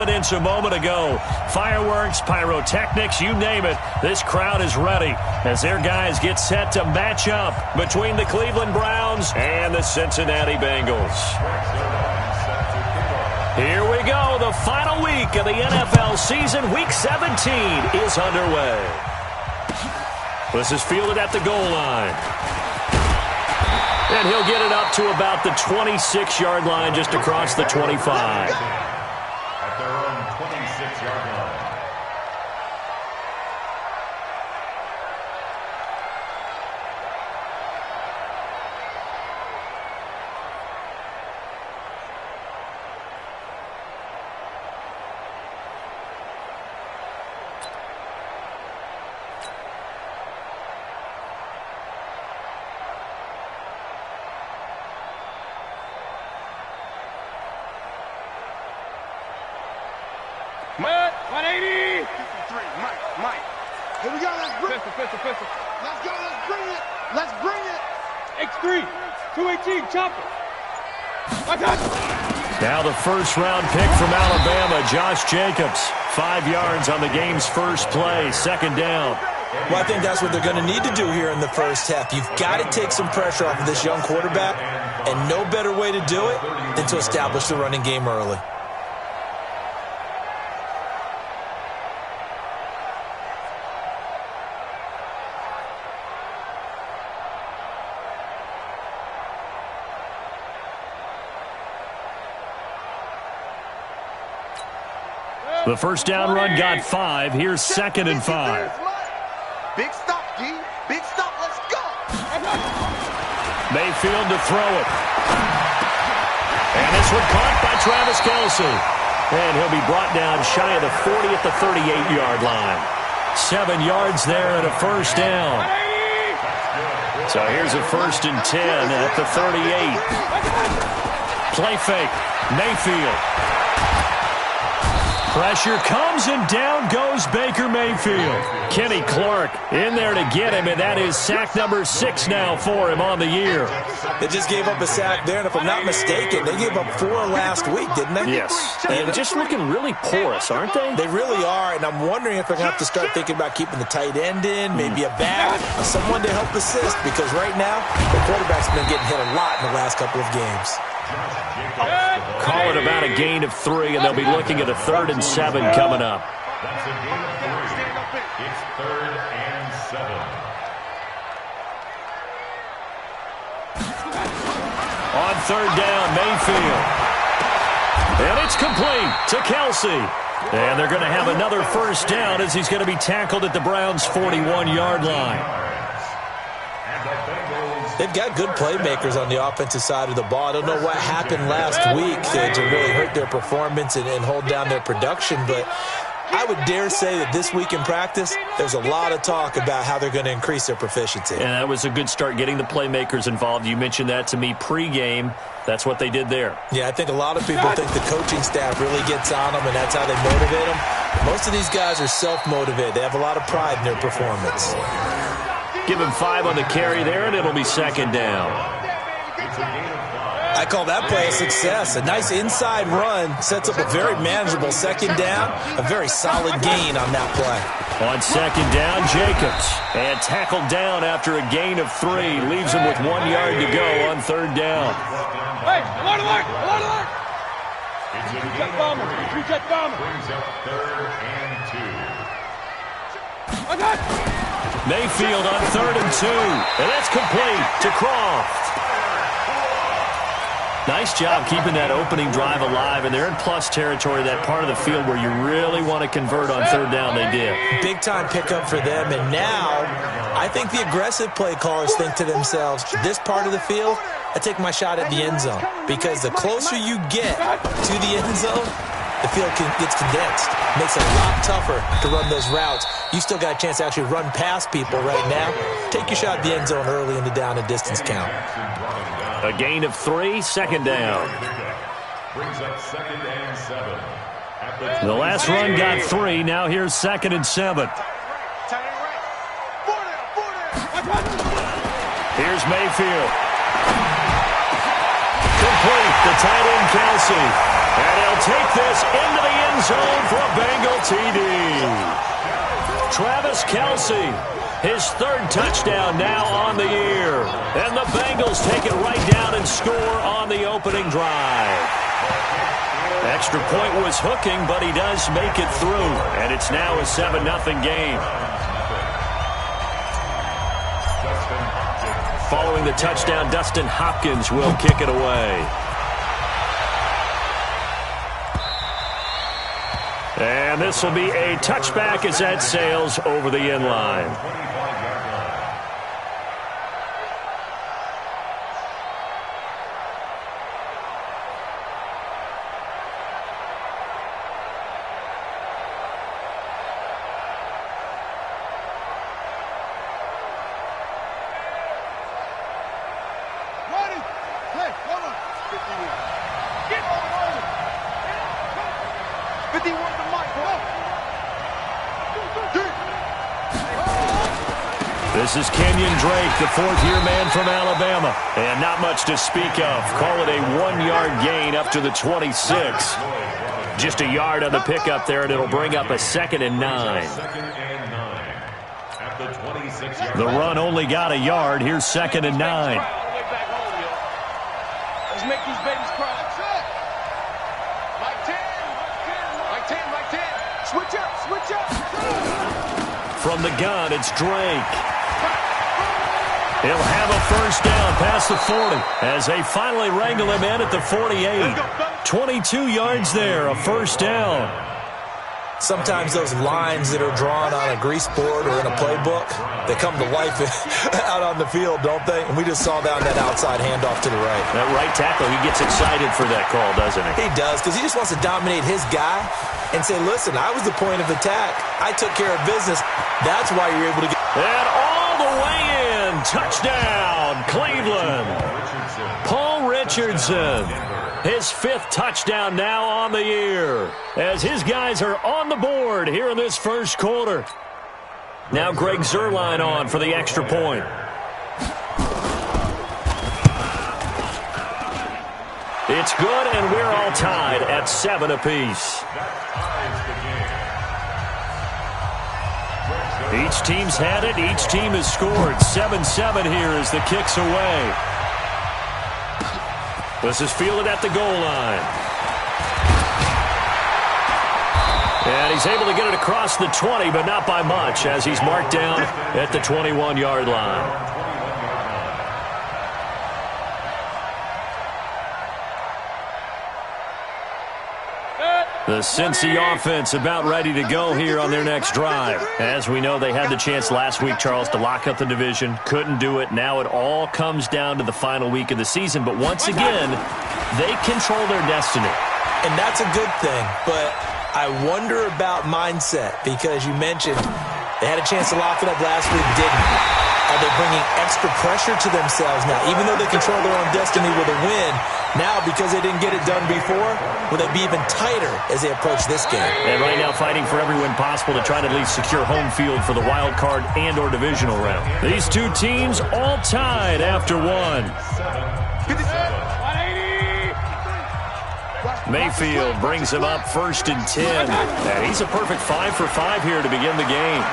A moment ago. Fireworks, pyrotechnics, you name it. This crowd is ready as their guys get set to match up between the Cleveland Browns and the Cincinnati Bengals. Here we go. The final week of the NFL season. Week 17 is underway. This is fielded at the goal line. And he'll get it up to about the 26-yard line, just across the 25. Mike, 180. 53, Mike. Here we go, let's bring it. Pistol. Let's go, let's bring it. X3, 218, chopper. Now the first-round pick from Alabama, Josh Jacobs. 5 yards on the game's first play, second down. Well, I think that's what they're going to need to do here in the first half. You've got to take some pressure off of this young quarterback, and no better way to do it than to establish the running game early. The first down run got 5. Here's 2nd and 5. Big stop, D. Big stop. Let's go. Mayfield to throw it. And this one caught by Travis Kelce. And he'll be brought down shy of the 40 at the 38-yard line. 7 yards there and a first down. So here's a 1st and 10 at the 38. Play fake. Mayfield. Pressure comes, and down goes Baker Mayfield. Kenny Clark in there to get him, and that is sack number 6 now for him on the year. They just gave up a sack there, and if I'm not mistaken, they gave up 4 last week, didn't they? Yes, and just looking really porous, aren't they? They really are, and I'm wondering if they're going to have to start thinking about keeping the tight end in, maybe a back, someone to help assist, because right now, the quarterback's been getting hit a lot in the last couple of games. Call it about a gain of 3, and they'll be looking at a 3rd and 7 coming up. That's a gain of 3. It's 3rd and 7. On 3rd down, Mayfield. And it's complete to Kelce. And they're going to have another first down as he's going to be tackled at the Browns' 41-yard line. They've got good playmakers on the offensive side of the ball. I don't know what happened last week to really hurt their performance and hold down their production, but I would dare say that this week in practice, there's a lot of talk about how they're going to increase their proficiency. And that was a good start, getting the playmakers involved. You mentioned that to me pregame. That's what they did there. Yeah, I think a lot of people think the coaching staff really gets on them, and that's how they motivate them. Most of these guys are self-motivated. They have a lot of pride in their performance. Give him 5 on the carry there, and it'll be 2nd down. I call that play a success. A nice inside run sets up a very manageable 2nd down, a very solid gain on that play. On 2nd down, Jacobs. And tackled down after a gain of 3. Leaves him with 1 yard to go on 3rd down. Hey, alert! Three-check bomber. Brings up 3rd and 2. I got it. Mayfield on 3rd and 2. And that's complete to Croft. Nice job keeping that opening drive alive, and they're in plus territory, that part of the field where you really want to convert on 3rd down. They did. Big-time pickup for them, and now I think the aggressive play callers think to themselves, this part of the field, I take my shot at the end zone, because the closer you get to the end zone, the field gets condensed. Makes it a lot tougher to run those routes. You still got a chance to actually run past people right now. Take your shot at the end zone early in the down and distance count. A gain of 3, 2nd down. Brings up 2nd and 7. The last run got 3. Now here's 2nd and 7. Here's Mayfield. complete to tight end Kelsey. And he'll take this into the end zone for a Bengal TD. Travis Kelsey, his third touchdown now on the year. And the Bengals take it right down and score on the opening drive. Extra point was hooking, but he does make it through. And it's now a 7-0 game. Following the touchdown, Dustin Hopkins will kick it away. And this will be a touchback as that sails over the end line. This is Kenyon Drake, the fourth-year man from Alabama. And not much to speak of. Call it a 1-yard gain up to the 26. Just a yard on the pickup there, and it'll bring up a 2nd and 9. The run only got a yard. Here's 2nd and 9. Let's make these babies cry. Like 10. Like 10, like 10. Switch up, switch up. From the gun, it's Drake. He'll have a first down past the 40 as they finally wrangle him in at the 48. 22 yards there, a first down. Sometimes those lines that are drawn on a grease board or in a playbook, they come to life out on the field, don't they? And we just saw that on that outside handoff to the right. That right tackle, he gets excited for that call, doesn't he? He does, because he just wants to dominate his guy and say, listen, I was the point of attack. I took care of business. That's why you're able to get... And all the way in, touchdown, Cleveland. Paul Richardson, his 5th touchdown now on the year, as his guys are on the board here in this first quarter. Now Greg Zuerlein on for the extra point. It's good, and we're all tied at 7 apiece. Each team's had it. Each team has scored. 7-7 here as the kick's away. This is fielded at the goal line. And he's able to get it across the 20, but not by much, as he's marked down at the 21-yard line. The Cincy offense about ready to go here on their next drive. As we know, they had the chance last week, Charles, to lock up the division. Couldn't do it. Now it all comes down to the final week of the season. But once again, they control their destiny. And that's a good thing. But I wonder about mindset, because you mentioned they had a chance to lock it up last week, didn't. Are they bringing extra pressure to themselves now? Even though they control their own destiny with a win, now because they didn't get it done before, will they be even tighter as they approach this game? And right now fighting for every win possible to try to at least secure home field for the wild card and or divisional round. These two teams all tied after one. Mayfield brings him up 1st and 10. And he's a perfect 5 for 5 here to begin the game.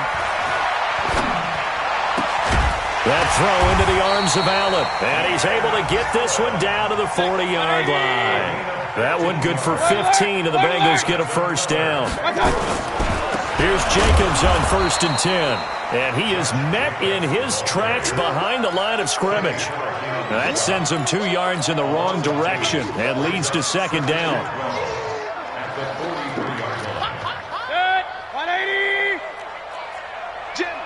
That throw into the arms of Allen. And he's able to get this one down to the 40-yard line. That one good for 15, and the Bengals get a first down. Here's Jacobs on 1st and 10. And he is met in his tracks behind the line of scrimmage. That sends him 2 yards in the wrong direction and leads to 2nd down. 180. Jim.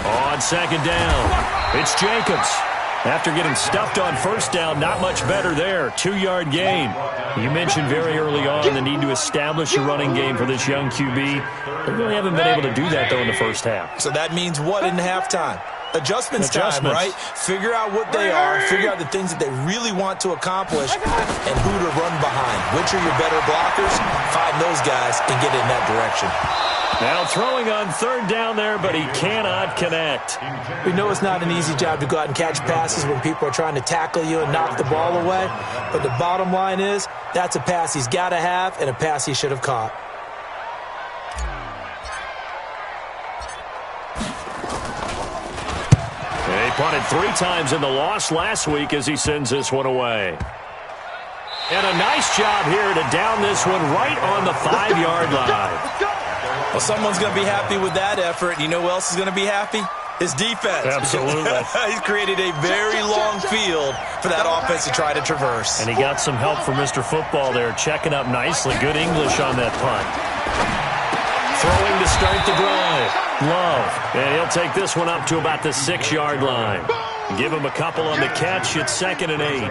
On 2nd down, it's Jacobs. After getting stuffed on 1st down, not much better there. 2-yard gain. You mentioned very early on the need to establish a running game for this young QB. They really haven't been able to do that, though, in the first half. So that means what in halftime? Adjustments time, right? Figure out what they are, figure out the things that they really want to accomplish, and who to run behind. Which are your better blockers? Find those guys and get in that direction. Now throwing on third down there, but he cannot connect. We know it's not an easy job to go out and catch passes when people are trying to tackle you and knock the ball away. But the bottom line is, that's a pass he's got to have and a pass he should have caught. He punted 3 times in the loss last week as he sends this one away. And a nice job here to down this one right on the 5-yard line. Well, someone's going to be happy with that effort. You know who else is going to be happy? His defense. Absolutely. He's created a very long field for that offense to try to traverse. And he got some help from Mr. Football there, checking up nicely. Good English on that punt. Throwing to start the drive. Love. And he'll take this one up to about the 6-yard line. Give him a couple on the catch. It's 2nd and 8.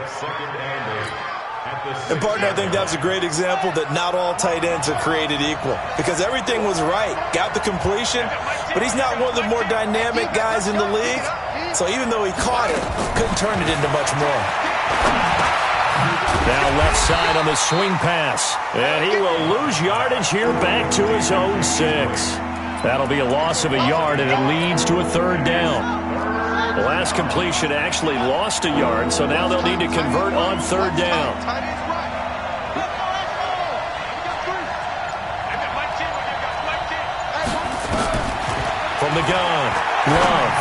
And, partner, I think that was a great example that not all tight ends are created equal, because everything was right. Got the completion, but he's not one of the more dynamic guys in the league. So even though he caught it, couldn't turn it into much more. Now left side on the swing pass. And he will lose yardage here back to his own 6. That'll be a loss of a yard, and it leads to a 3rd down. The last completion actually lost a yard, so now they'll need to convert on 3rd down. From the gun, Love.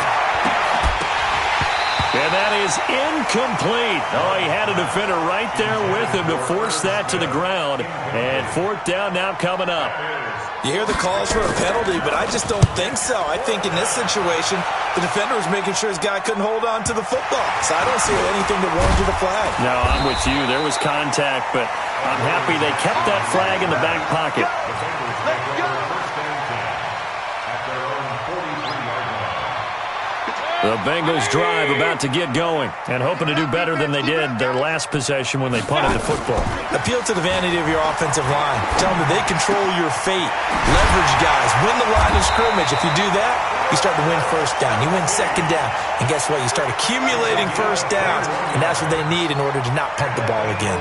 And that is incomplete. Oh, he had a defender right there with him to force that to the ground. And 4th down now coming up. You hear the calls for a penalty, but I just don't think so. I think in this situation, the defender was making sure his guy couldn't hold on to the football. So I don't see anything that warranted a flag. No, I'm with you. There was contact, but I'm happy they kept that flag in the back pocket. The Bengals drive about to get going and hoping to do better than they did their last possession when they punted the football. Appeal to the vanity of your offensive line. Tell them that they control your fate. Leverage guys. Win the line of scrimmage. If you do that, you start to win 1st down. You win 2nd down. And guess what? You start accumulating 1st downs. And that's what they need in order to not punt the ball again.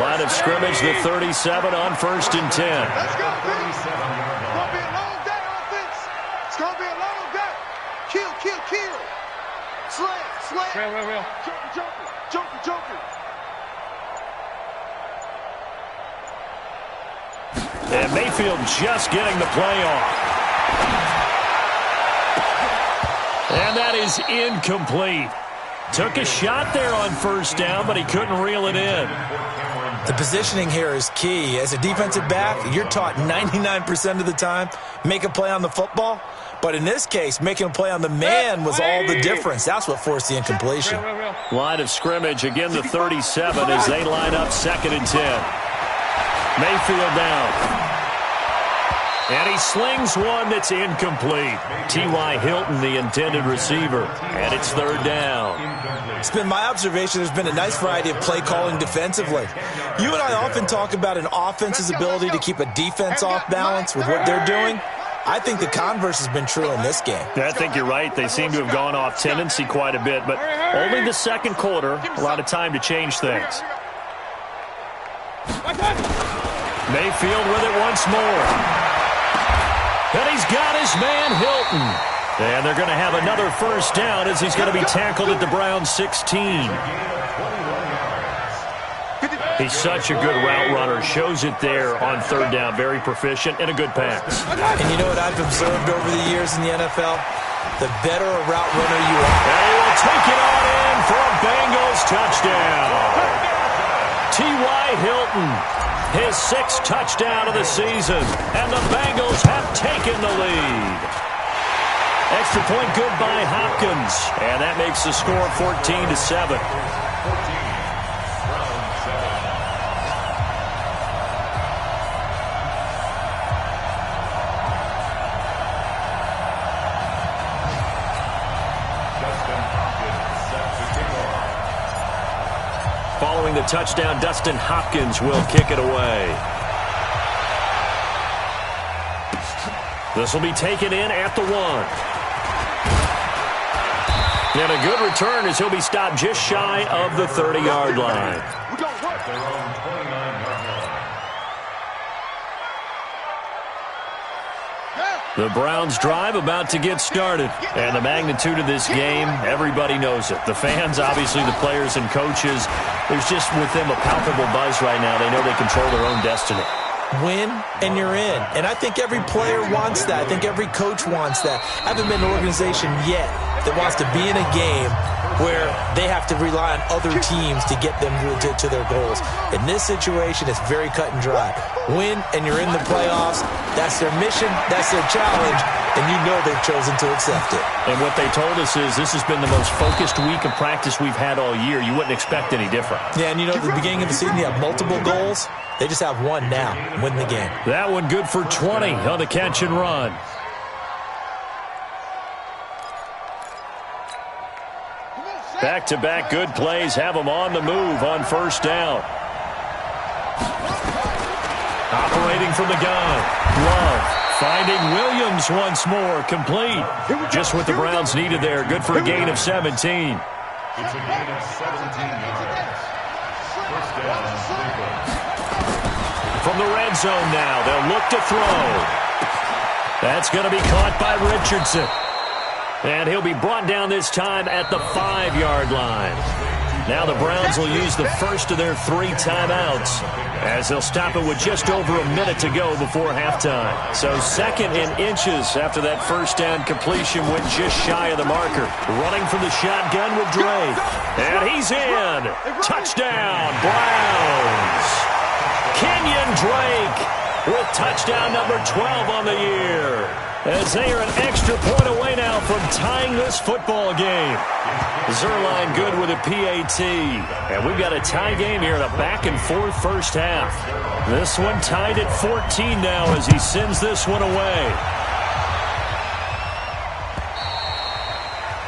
Line of scrimmage, the 37 on 1st and 10. Let's go, baby. It's going to be a long day, offense. It's going to be a long day. Kill, kill, kill. Slam, slam. Real. Joker. And Mayfield just getting the play off. And that is incomplete. Took a shot there on 1st down, but he couldn't reel it in. The positioning here is key. As a defensive back, you're taught 99% of the time, make a play on the football. But in this case, making a play on the man was all the difference. That's what forced the incompletion. Line of scrimmage, again the 37 as they line up 2nd and 10. Mayfield down. And he slings one that's incomplete. T.Y. Hilton, the intended receiver. And it's 3rd down. It's been my observation there's been a nice variety of play calling defensively. You and I often talk about an offense's ability to keep a defense off balance with what they're doing. I think the converse has been true in this game. I think you're right. They seem to have gone off tendency quite a bit, but only the 2nd quarter, a lot of time to change things. Mayfield with it once more. And he's got his man, Hilton. And they're going to have another 1st down as he's going to be tackled at the Browns 16. He's such a good route runner. Shows it there on 3rd down. Very proficient and a good pass. And you know what I've observed over the years in the NFL? The better a route runner you are. And he will take it on in for a Bengals touchdown. T.Y. Hilton, his 6th touchdown of the season. And the Bengals have taken the lead. Extra point good by Hopkins. And that makes the score 14-7. Following the touchdown, Dustin Hopkins will kick it away. This will be taken in at the 1. And a good return as he'll be stopped just shy of the 30-yard line. We got work. Their own 29-yard line. The Browns drive about to get started. And the magnitude of this game, everybody knows it. The fans, obviously the players and coaches, there's just with them a palpable buzz right now. They know they control their own destiny. Win, and you're in. And I think every player wants that. I think every coach wants that. I haven't been in an organization yet that wants to be in a game where they have to rely on other teams to get them to their goals. In this situation, it's very cut and dry. Win, and you're in the playoffs. That's their mission. That's their challenge. And you know they've chosen to accept it. And what they told us is this has been the most focused week of practice we've had all year. You wouldn't expect any different. Yeah, and you know, at the beginning of the season, you have multiple goals. They just have one now, win the game. That one good for 20 on the catch and run. Back-to-back good plays have them on the move on first down. Operating from the gun. Love finding Williams once more. Complete. Just what the Browns needed there. Good for a gain of 17. It's a gain of 17 yards. First down on Cleveland. From the red zone now, they'll look to throw. That's going to be caught by Richardson. And he'll be brought down this time at the 5-yard line. Now the Browns will use the first of their 3 timeouts as they'll stop it with just over a minute to go before halftime. So second in inches after that first down completion went just shy of the marker. Running from the shotgun with Drake. And he's in. Touchdown, Browns. Kenyon Drake with touchdown number 12 on the year. As they are an extra point away now from tying this football game. Zerline good with a PAT. And we've got a tie game here in a back-and-forth first half. This one tied at 14 now as he sends this one away.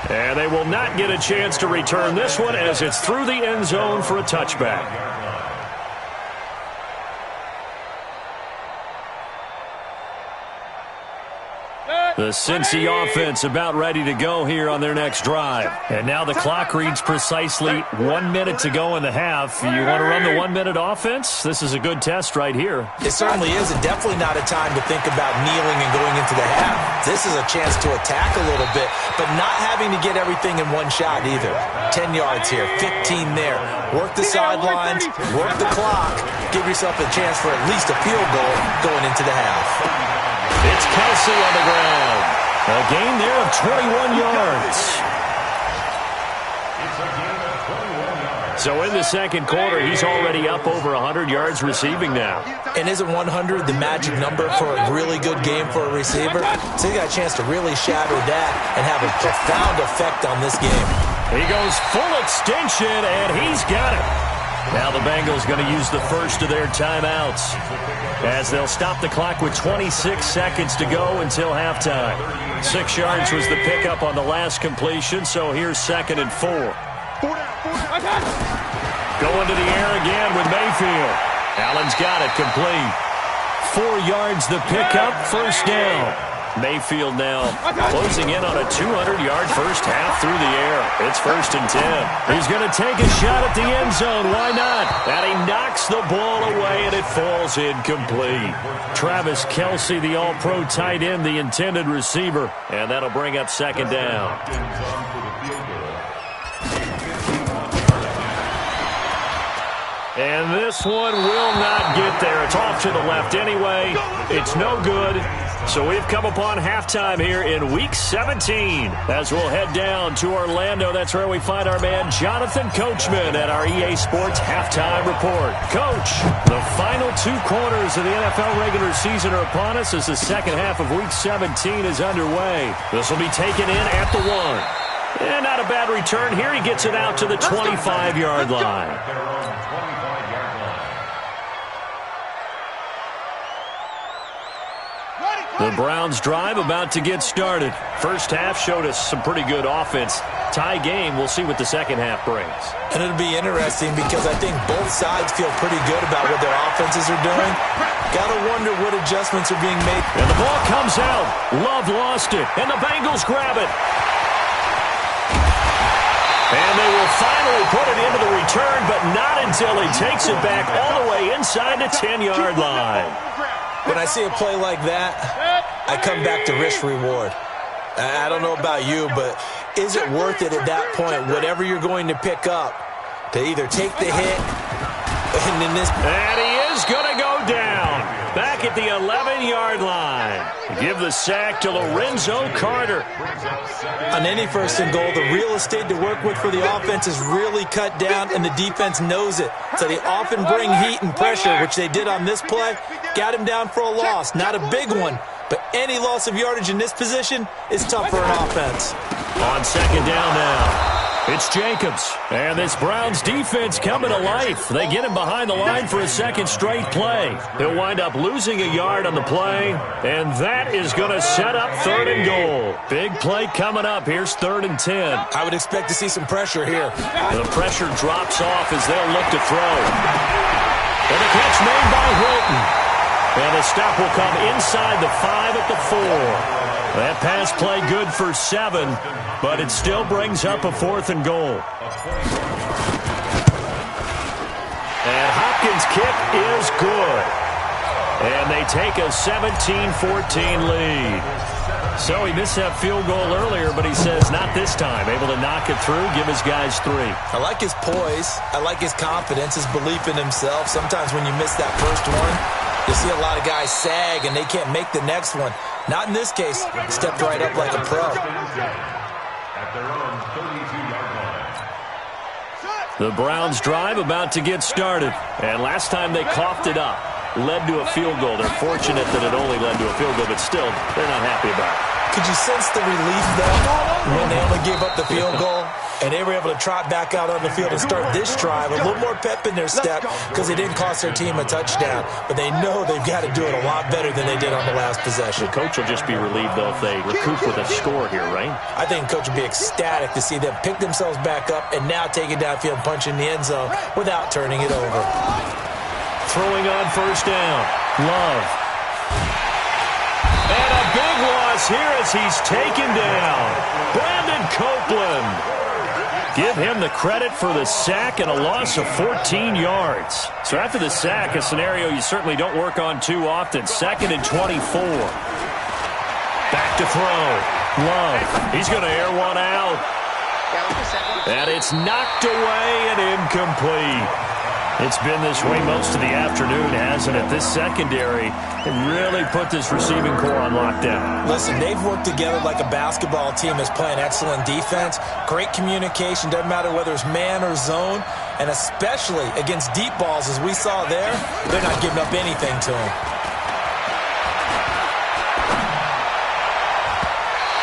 And they will not get a chance to return this one as it's through the end zone for a touchback. The Cincy offense about ready to go here on their next drive. And now the clock reads precisely 1 minute to go in the half. You want to run the 1-minute offense? This is a good test right here. It certainly is, and definitely not a time to think about kneeling and going into the half. This is a chance to attack a little bit, but not having to get everything in one shot either. 10 yards here, 15 there. Work the sidelines, work the clock. Give yourself a chance for at least a field goal going into the half. It's Kelsey on the ground. A gain there of 21 yards. So in the second quarter, he's already up over 100 yards receiving now. And isn't 100 the magic number for a really good game for a receiver? So he got a chance to really shatter that and have a profound effect on this game. He goes full extension, and he's got it. Now the Bengals going to use the first of their timeouts as they'll stop the clock with 26 seconds to go until halftime. 6 yards was the pickup on the last completion, so here's 2nd and 4. Going to the air again with Mayfield. Allen's got it complete. 4 yards the pickup, first down. Mayfield now closing in on a 200-yard first half through the air. It's 1st and 10. He's going to take a shot at the end zone. Why not? And he knocks the ball away, and it falls incomplete. Travis Kelce, the all-pro tight end, the intended receiver. And that'll bring up 2nd down. And this one will not get there. It's off to the left anyway. It's no good. So we've come upon halftime here in Week 17 as we'll head down to Orlando. That's where we find our man Jonathan Coachman at our EA Sports Halftime Report. Coach, the final 2 quarters of the NFL regular season are upon us as the second half of Week 17 is underway. This will be taken in at the 1. And not a bad return here. He gets it out to the 25-yard line. The Browns drive about to get started. First half showed us some pretty good offense. Tie game, we'll see what the second half brings. And it'll be interesting because I think both sides feel pretty good about what their offenses are doing. Got to wonder what adjustments are being made. And the ball comes out. Love lost it, and the Bengals grab it. And they will finally put it into the return, but not until he takes it back all the way inside the 10-yard line. When I see a play like that, I come back to risk-reward. I don't know about you, but is it worth it at that point, whatever you're going to pick up, to either take the hit and in this... And he is going to go down back at the 11-yard line. Give the sack to Lorenzo Carter. On any first and goal, the real estate to work with for the offense is really cut down, and the defense knows it. So they often bring heat and pressure, which they did on this play. Got him down for a loss. Not a big one, but any loss of yardage in this position is tough for an offense. On second down now, it's Jacobs. And this Browns defense coming to life. They get him behind the line for a second straight play. He'll wind up losing a yard on the play, and that is going to set up third and goal. Big play coming up. Here's 3rd and 10. I would expect to see some pressure here. The pressure drops off as they'll look to throw. And the catch made by Hilton. And the stop will come inside the 5 at the 4. That pass play good for 7, but it still brings up a 4th and goal. And Hopkins' kick is good. And they take a 17-14 lead. So he missed that field goal earlier, but he says not this time. Able to knock it through, give his guys 3. I like his poise. I like his confidence, his belief in himself. Sometimes when you miss that first one, you see a lot of guys sag and they can't make the next one. Not in this case. Stepped right up like a pro. At their own 32-yard line. The Browns drive about to get started. And last time they coughed it up. Led to a field goal. They're fortunate that it only led to a field goal, but still, they're not happy about it. Could you sense the relief, though, when they only gave up the field goal and they were able to trot back out on the field and start this drive? A little more pep in their step because they didn't cost their team a touchdown, but they know they've got to do it a lot better than they did on the last possession. The coach will just be relieved, though, if they recoup with a score here, right? I think the coach will be ecstatic to see them pick themselves back up and now take it downfield and punch in the end zone without turning it over. Throwing on first down. Love. And a big loss here as he's taken down. Brandon Copeland. Give him the credit for the sack and a loss of 14 yards. So after the sack, a scenario you certainly don't work on too often. 2nd and 24. Back to throw. Love. He's going to air one out. And it's knocked away and incomplete. It's been this way most of the afternoon, hasn't it? This secondary really put this receiving core on lockdown. Listen, they've worked together like a basketball team that's playing excellent defense. Great communication, doesn't matter whether it's man or zone. And especially against deep balls, as we saw there, they're not giving up anything to them.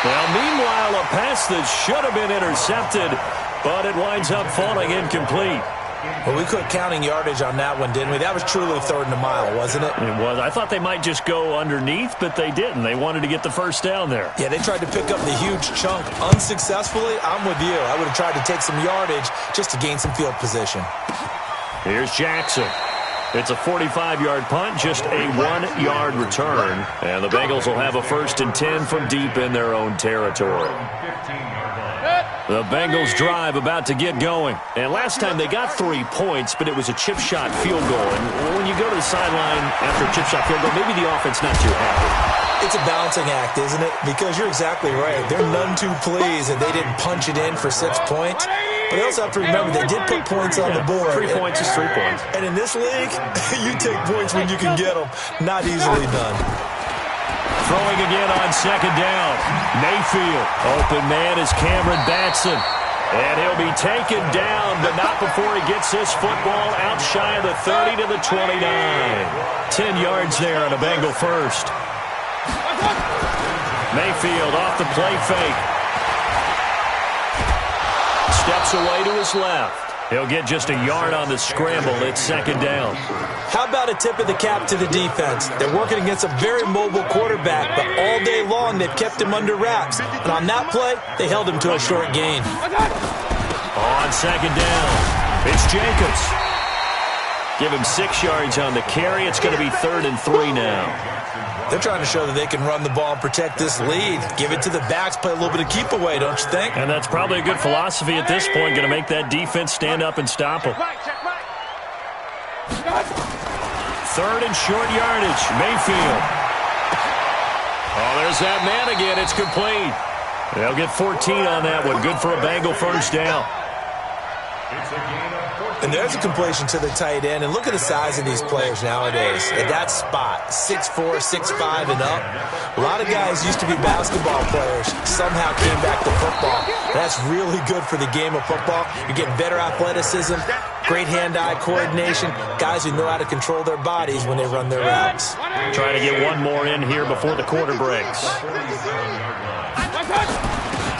Well, meanwhile, a pass that should have been intercepted, but it winds up falling incomplete. Well, we quit counting yardage on that one, didn't we? That was truly 3rd and a mile, wasn't it? It was. I thought they might just go underneath, but they didn't. They wanted to get the first down there. Yeah, they tried to pick up the huge chunk unsuccessfully. I'm with you. I would have tried to take some yardage just to gain some field position. Here's Jackson. It's a 45-yard punt, just a 1-yard return. And the Bengals will have a 1st and 10 from deep in their own territory. The Bengals drive about to get going. And last time they got 3 points, but it was a chip shot field goal. And when you go to the sideline after a chip shot field goal, maybe the offense not too happy. It's a balancing act, isn't it? Because you're exactly right. They're none too pleased that they didn't punch it in for 6 points. But they also have to remember they did put points on the board. 3 points is 3 points. And in this league, you take points when you can get them. Not easily done. Throwing again on second down. Mayfield. Open man is Cameron Batson. And he'll be taken down, but not before he gets this football out shy of the 30 to the 29. 10 yards there on a Bengal first. Mayfield off the play fake. Steps away to his left. He'll get just a yard on the scramble. It's second down. How about a tip of the cap to the defense? They're working against a very mobile quarterback, but all day long they've kept him under wraps. And on that play, they held him to a short gain. On second down, it's Jacobs. Give him 6 yards on the carry. It's going to be 3rd and 3 now. They're trying to show that they can run the ball and protect this lead. Give it to the backs, play a little bit of keep away, don't you think? And that's probably a good philosophy at this point. Going to make that defense stand up and stop them. 3rd and short yardage. Mayfield. Oh, there's that man again. It's complete. They'll get 14 on that one. Good for a Bengal first down. And there's a completion to the tight end. And look at the size of these players nowadays. At that spot, 6'4", 6'5", and up. A lot of guys used to be basketball players. Somehow came back to football. That's really good for the game of football. You're getting better athleticism, great hand-eye coordination, guys who know how to control their bodies when they run their routes. Trying to get one more in here before the quarter breaks.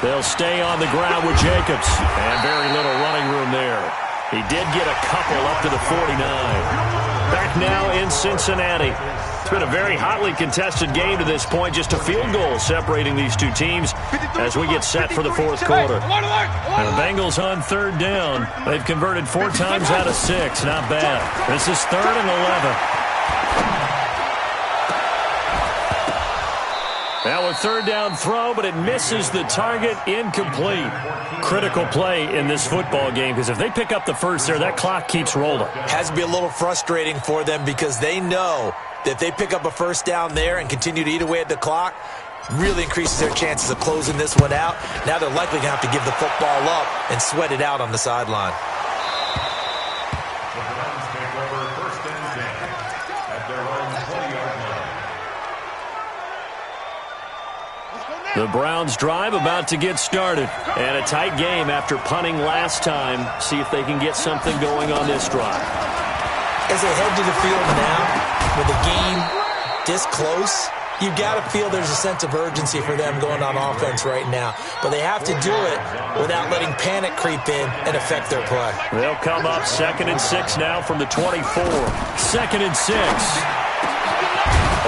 They'll stay on the ground with Jacobs. And very little running room there. He did get a couple up to the 49. Back now in Cincinnati. It's been a very hotly contested game to this point. Just a field goal separating these two teams as we get set for the fourth quarter. And the Bengals on 3rd down. They've converted 4 times out of 6. Not bad. This is 3rd and 11. Now a 3rd down throw, but it misses the target. Incomplete. Critical play in this football game because if they pick up the first there, that clock keeps rolling. Has to be a little frustrating for them because they know that if they pick up a first down there and continue to eat away at the clock, really increases their chances of closing this one out. Now they're likely going to have to give the football up and sweat it out on the sideline. The Browns drive about to get started. And a tight game after punting last time. See if they can get something going on this drive. As they head to the field now, with the game this close, you got to feel there's a sense of urgency for them going on offense right now. But they have to do it without letting panic creep in and affect their play. They'll come up 2nd and 6 now from the 24. 2nd and 6.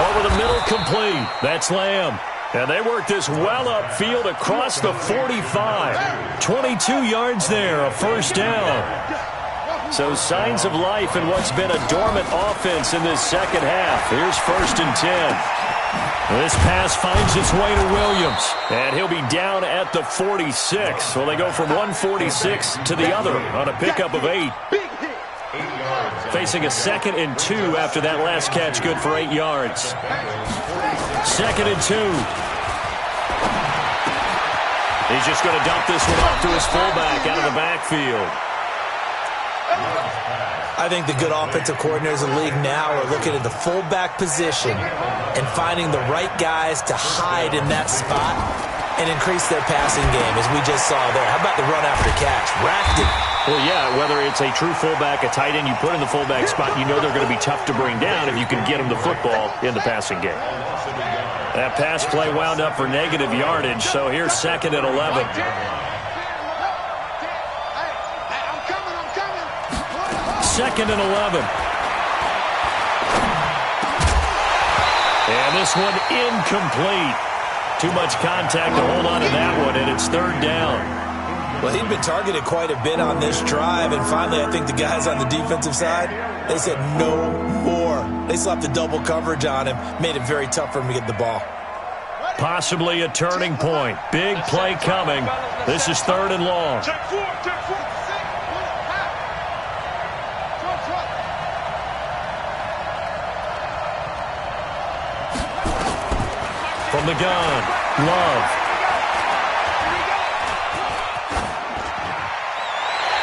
Over the middle, complete. That's Lamb. And they work this well upfield across the 45. 22 yards there, a first down. So signs of life in what's been a dormant offense in this second half. Here's 1st and 10. This pass finds its way to Williams. And he'll be down at the 46. Well, they go from 146 to the other on a pickup of 8. Facing a 2nd and 2 after that last catch, good for 8 yards. 2nd and 2. He's just going to dump this one off to his fullback out of the backfield. I think the good offensive coordinators in the league now are looking at the fullback position and finding the right guys to hide in that spot and increase their passing game, as we just saw there. How about the run after catch? Racked it. Well, yeah, whether it's a true fullback, a tight end you put in the fullback spot, you know they're going to be tough to bring down if you can get them the football in the passing game. That pass play wound up for negative yardage, so here's 2nd and 11. 2nd and 11. And this one incomplete. Too much contact to hold on to that one, and it's 3rd down. Well, he'd been targeted quite a bit on this drive, and finally I think the guys on the defensive side, they said no more. They slapped the double coverage on him, made it very tough for him to get the ball. Possibly a turning point. Big play coming. This is 3rd and long. From the gun, Love.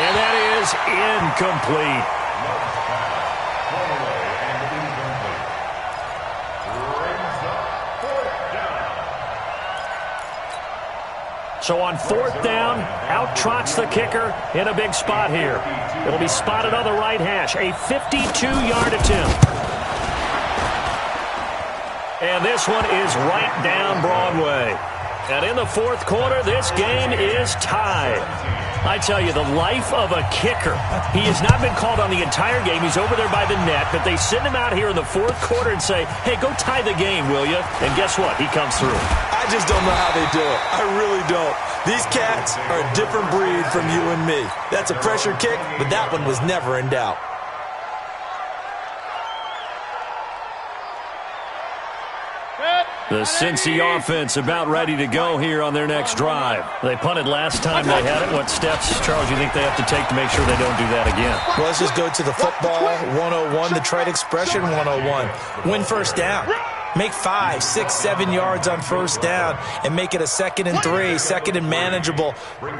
And that is incomplete. So on 4th down, out trots the kicker in a big spot here. It'll be spotted on the right hash. A 52-yard attempt. And this one is right down Broadway. And in the fourth quarter, this game is tied. I tell you, the life of a kicker. He has not been called on the entire game. He's over there by the net, but they send him out here in the fourth quarter and say, hey, go tie the game, will you? And guess what? He comes through. I just don't know how they do it. I really don't. These cats are a different breed from you and me. That's a pressure kick, but that one was never in doubt. The Cincy offense about ready to go here on their next drive. They punted last time they had it. What steps, Charles, you think they have to take to make sure they don't do that again? Well, let's just go to the football 101, the trade expression 101. Win first down. Make 5, 6, 7 yards on first down and make it a 2nd and 3, 2nd and manageable.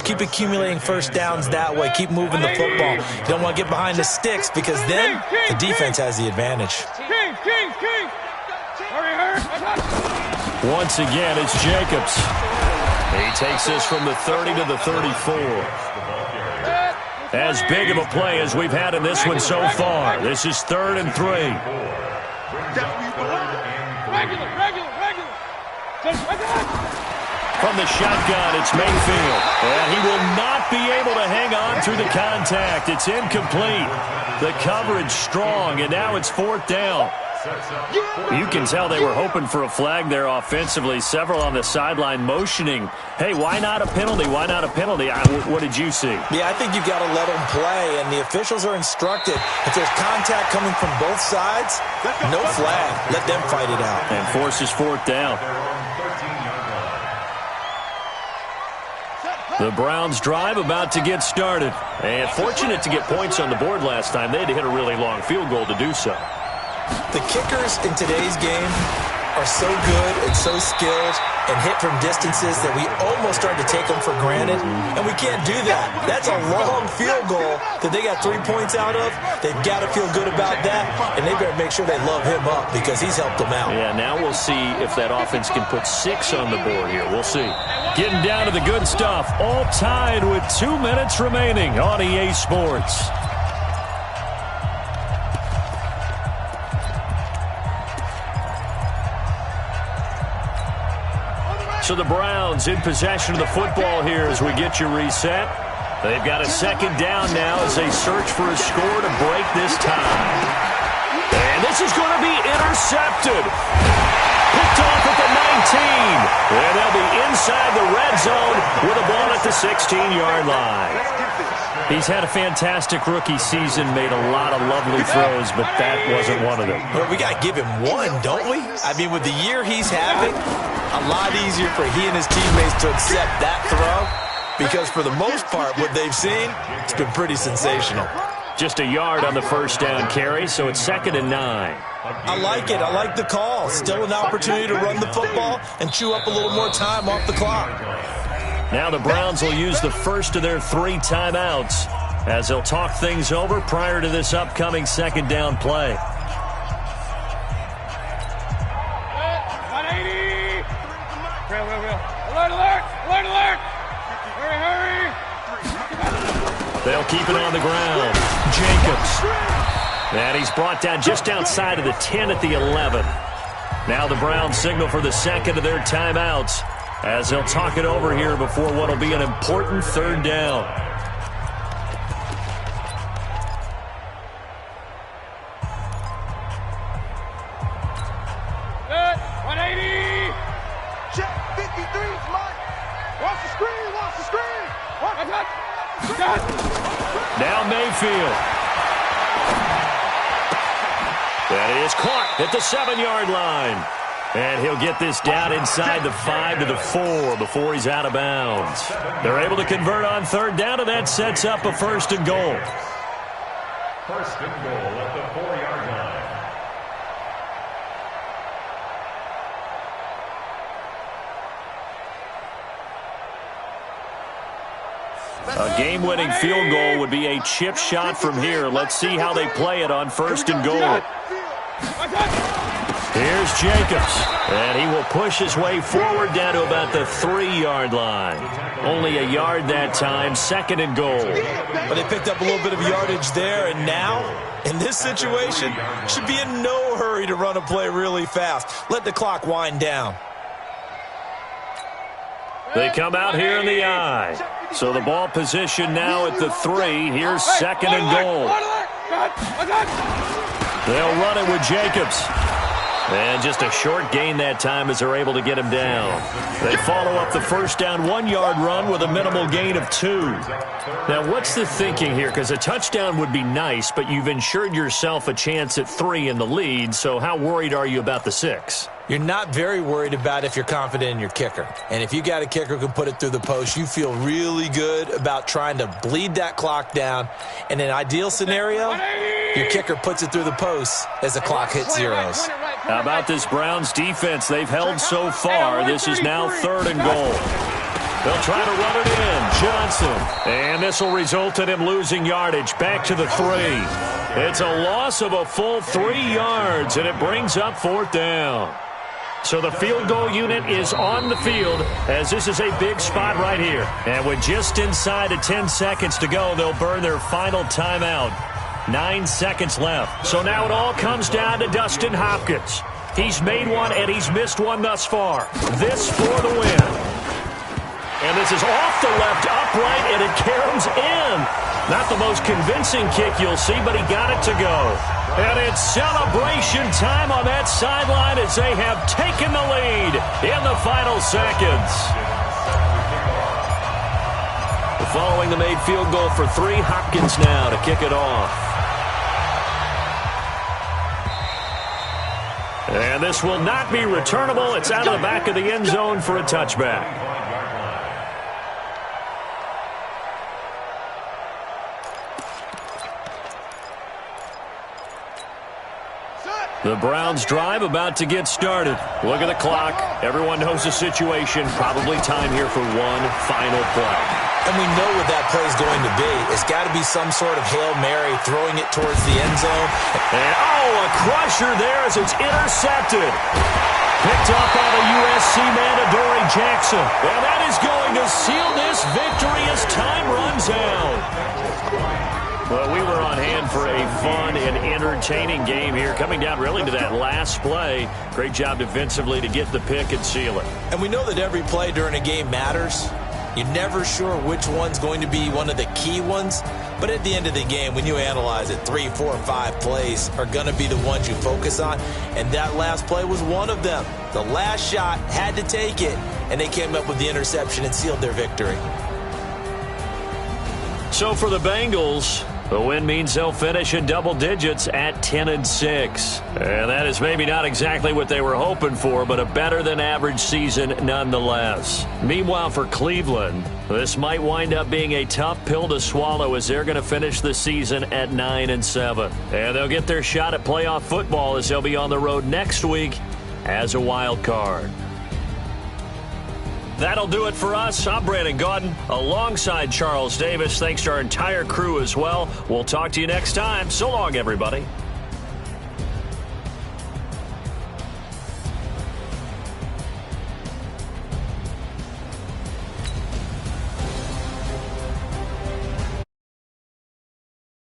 Keep accumulating first downs that way. Keep moving the football. You don't want to get behind the sticks because then the defense has the advantage. Once again, it's Jacobs. He takes this from the 30 to the 34. As big of a play as we've had in this one so far. This is 3rd and 3. From the shotgun, it's Mayfield. And he will not be able to hang on through the contact. It's incomplete. The coverage strong, and now it's 4th down. You can tell they were hoping for a flag there offensively. Several on the sideline motioning. Hey, why not a penalty? Why not a penalty? What did you see? Yeah, I think you've got to let them play, and the officials are instructed. If there's contact coming from both sides, no flag. Let them fight it out. And forces 4th down. The Browns drive about to get started. And fortunate to get points on the board last time. They had to hit a really long field goal to do so. The kickers in today's game are so good and so skilled and hit from distances that we almost start to take them for granted, and we can't do that. That's a long field goal that they got 3 points out of. They've got to feel good about that, and they better make sure they love him up because he's helped them out. Yeah, now we'll see if that offense can put 6 on the board here. We'll see. Getting down to the good stuff, all tied with 2 minutes remaining on EA Sports. So the Browns in possession of the football here as we get you reset. They've got a 2nd down now as they search for a score to break this tie. And this is going to be intercepted. Picked off at the 19. And they'll be inside the red zone with a ball at the 16-yard line. He's had a fantastic rookie season, made a lot of lovely throws, but that wasn't one of them. Well, we got to give him one, don't we? I mean, with the year he's having, a lot easier for he and his teammates to accept that throw because for the most part, what they've seen, it's been pretty sensational. Just a yard on the first down carry, so it's 2nd and 9. I like it. I like the call. Still an opportunity to run the football and chew up a little more time off the clock. Now the Browns will use the first of their 3 timeouts as they'll talk things over prior to this upcoming 2nd down play. Alert! Hurry! They'll keep it on the ground. Jacobs. And he's brought down just outside of the 10 at the 11. Now the Browns signal for the 2nd of their timeouts as they'll talk it over here before what will be an important 3rd down. Good. 180. Check 53, Mike. Watch the screen. Now Mayfield. That is caught at the 7-yard line. And he'll get this down inside the 5 to the 4 before he's out of bounds. They're able to convert on 3rd down, and that sets up a 1st and goal. 1st and goal at the 4-yard line. A game-winning field goal would be a chip shot from here. Let's see how they play it on 1st and goal. Here's Jacobs, and he will push his way forward down to about the 3-yard line. Only a yard that time, 2nd and goal. But they picked up a little bit of yardage there, and now, in this situation, should be in no hurry to run a play really fast. Let the clock wind down. They come out here in the I. So the ball position now at the 3. Here's 2nd and goal. They'll run it with Jacobs. And just a short gain that time as they're able to get him down. They follow up the first down 1-yard run with a minimal gain of 2. Now, what's the thinking here? Because a touchdown would be nice, but you've ensured yourself a chance at 3 in the lead, so how worried are you about the 6? You're not very worried about if you're confident in your kicker. And if you got a kicker who can put it through the post, you feel really good about trying to bleed that clock down. In an ideal scenario, your kicker puts it through the post as the clock hits zeros. How about this Browns defense? They've held so far. This is now 3rd and goal. They'll try to run it in. Johnson. And this will result in him losing yardage. Back to the 3. It's a loss of a full 3 yards, and it brings up 4th down. So the field goal unit is on the field as this is a big spot right here. And with just inside of 10 seconds to go, they'll burn their final timeout. 9 seconds left. So now it all comes down to Dustin Hopkins. He's made one and he's missed one thus far. This for the win. And this is off the left upright and it caroms in. Not the most convincing kick you'll see, but he got it to go. And it's celebration time on that sideline as they have taken the lead in the final seconds. Following the made field goal for 3, Hopkins now to kick it off. And this will not be returnable. It's out of the back of the end zone for a touchback. The Browns drive about to get started. Look at the clock. Everyone knows the situation. Probably time here for one final play. And we know what that play is going to be. It's got to be some sort of Hail Mary throwing it towards the end zone. And, a crusher there as it's intercepted. Picked up by the USC man, Adoree Jackson. And that is going to seal this victory as time runs out. Well, we were on hand for a fun and entertaining game here, coming down really to that last play. Great job defensively to get the pick and seal it. And we know that every play during a game matters. You're never sure which one's going to be one of the key ones. But at the end of the game, when you analyze it, 3, 4, 5 plays are going to be the ones you focus on. And that last play was one of them. The last shot had to take it, and they came up with the interception and sealed their victory. So for the Bengals, the win means they'll finish in double digits at 10-6. And that is maybe not exactly what they were hoping for, but a better-than-average season nonetheless. Meanwhile, for Cleveland, this might wind up being a tough pill to swallow as they're going to finish the season at 9-7. And they'll get their shot at playoff football as they'll be on the road next week as a wild card. That'll do it for us. I'm Brandon Gaudin alongside Charles Davis. Thanks to our entire crew as well. We'll talk to you next time. So long, everybody.